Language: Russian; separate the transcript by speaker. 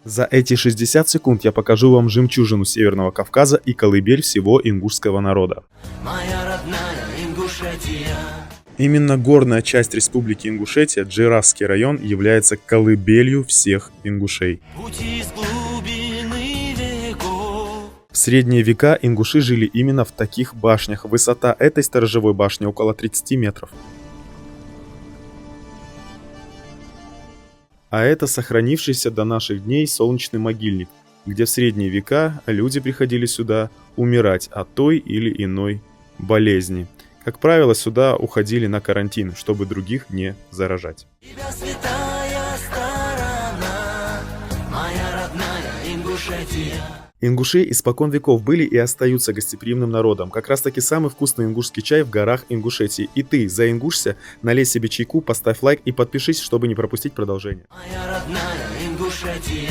Speaker 1: За эти 60 секунд я покажу вам жемчужину Северного Кавказа и колыбель всего ингушского народа.
Speaker 2: Моя родная Ингушетия.
Speaker 1: Именно горная часть Республики Ингушетия, Джирасский район, является колыбелью всех ингушей.
Speaker 2: Пути из глубины веков.
Speaker 1: В средние века ингуши жили именно в таких башнях. Высота этой сторожевой башни около 30 метров. А это сохранившийся до наших дней солнечный могильник, где в средние века люди приходили сюда умирать от той или иной болезни. Как правило, сюда уходили на карантин, чтобы других не заражать.
Speaker 2: Тебя святая сторона, моя родная Ингушетия.
Speaker 1: Ингуши испокон веков были и остаются гостеприимным народом. Как раз таки самый вкусный ингушский чай в горах Ингушетии. И ты заингушься, налей себе чайку, поставь лайк и подпишись, чтобы не пропустить продолжение.
Speaker 2: Моя родная Ингушетия.